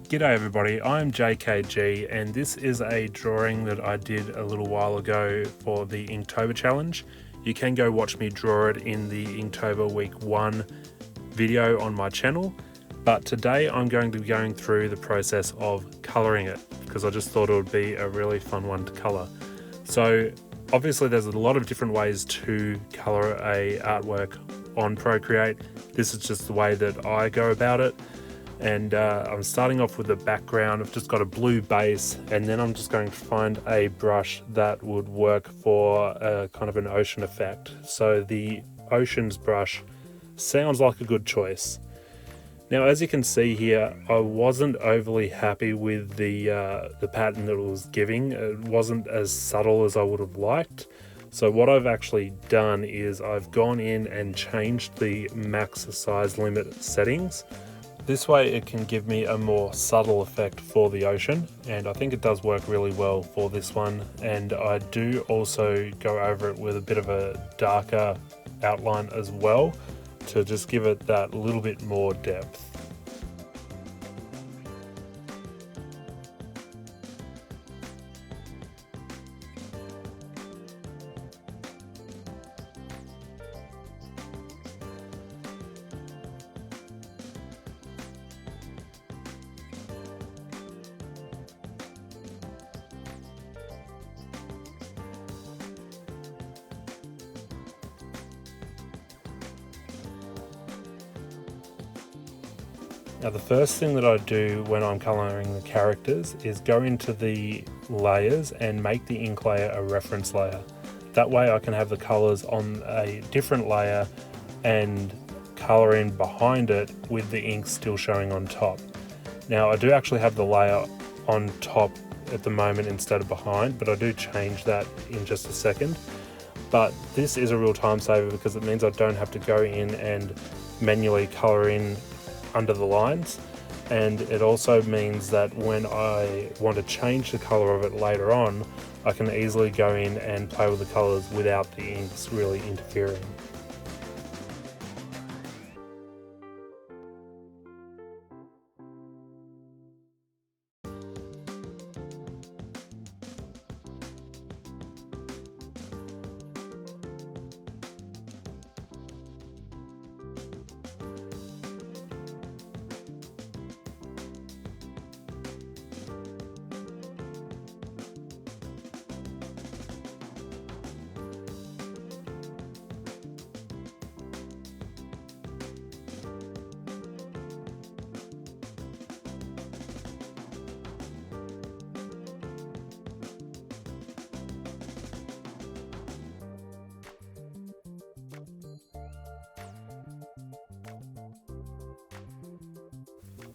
G'day everybody, I'm JKG and this is a drawing that I did a little while ago for the Inktober challenge. You can go watch me draw it in the Inktober week 1 video on my channel, but today I'm going to be going through the process of colouring it because I just thought it would be a really fun one to colour. So obviously there's a lot of different ways to colour a artwork on Procreate. This is just the way that I go about it. And I'm starting off with a background. I've just got a blue base, and then I'm just going to find a brush that would work for a kind of an ocean effect. So the oceans brush sounds like a good choice. Now, as you can see here, I wasn't overly happy with the pattern that it was giving. It wasn't as subtle as I would have liked. So what I've actually done is I've gone in and changed the max size limit settings. This way it can give me a more subtle effect for the ocean, and I think it does work really well for this one. And I do also go over it with a bit of a darker outline as well to just give it that little bit more depth. Now the first thing that I do when I'm colouring the characters is go into the layers and make the ink layer a reference layer. That way I can have the colours on a different layer and colour in behind it with the ink still showing on top. Now I do actually have the layer on top at the moment instead of behind, but I do change that in just a second. But this is a real time saver because it means I don't have to go in and manually colour in under the lines, and it also means that when I want to change the color of it later on, I can easily go in and play with the colors without the inks really interfering.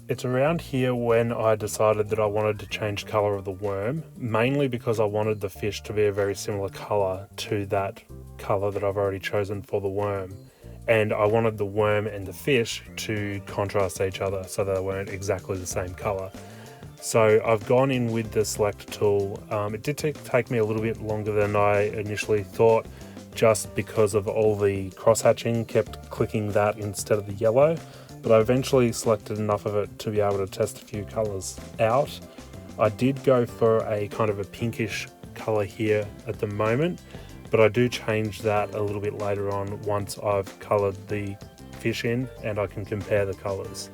It's around here when I decided that I wanted to change colour of the worm, mainly because I wanted the fish to be a very similar colour to that colour that I've already chosen for the worm. And I wanted the worm and the fish to contrast each other so they weren't exactly the same colour. So I've gone in with the select tool. It did take me a little bit longer than I initially thought, just because of all the cross-hatching kept clicking that instead of the yellow. But I eventually selected enough of it to be able to test a few colours out. I did go for a kind of a pinkish colour here at the moment, but I do change that a little bit later on once I've coloured the fish in and I can compare the colours.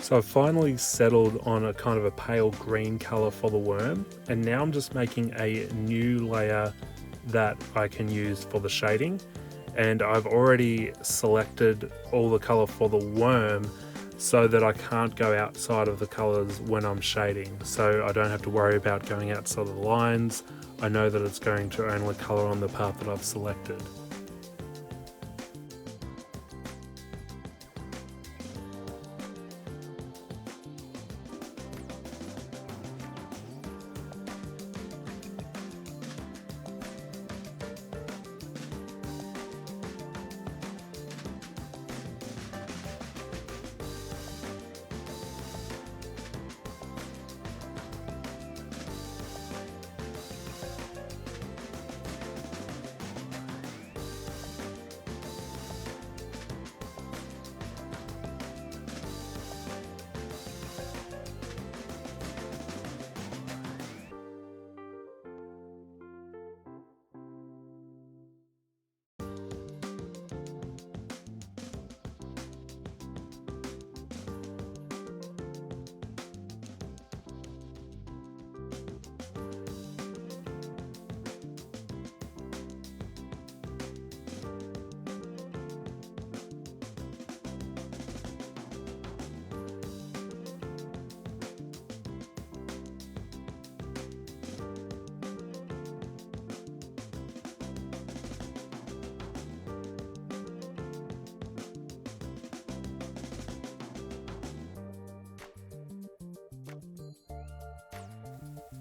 So I've finally settled on a kind of a pale green color for the worm, and now I'm just making a new layer that I can use for the shading. And I've already selected all the color for the worm so that I can't go outside of the colors when I'm shading. So I don't have to worry about going outside of the lines. I know that it's going to only color on the part that I've selected.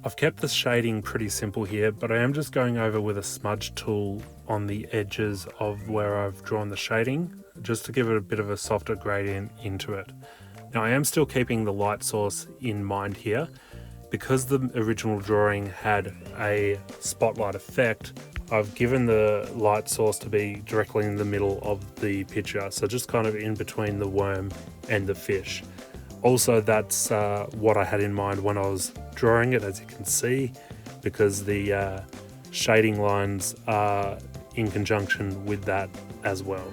I've kept the shading pretty simple here, but I am just going over with a smudge tool on the edges of where I've drawn the shading, just to give it a bit of a softer gradient into it. Now I am still keeping the light source in mind here. Because the original drawing had a spotlight effect, I've given the light source to be directly in the middle of the picture, so just kind of in between the worm and the fish. Also, that's what I had in mind when I was drawing it, as you can see, because the shading lines are in conjunction with that as well.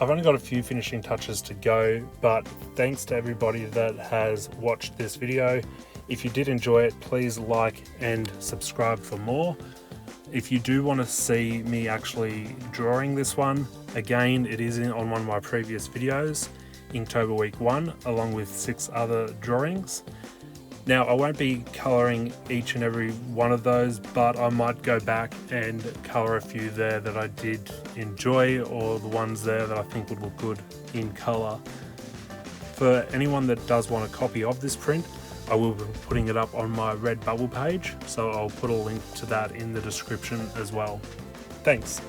I've only got a few finishing touches to go, but thanks to everybody that has watched this video. If you did enjoy it, please like and subscribe for more. If you do want to see me actually drawing this one, again, it is on one of my previous videos, Inktober Week 1, along with 6 other drawings. Now, I won't be colouring each and every one of those, but I might go back and colour a few there that I did enjoy, or the ones there that I think would look good in colour. For anyone that does want a copy of this print, I will be putting it up on my Redbubble page, so I'll put a link to that in the description as well. Thanks.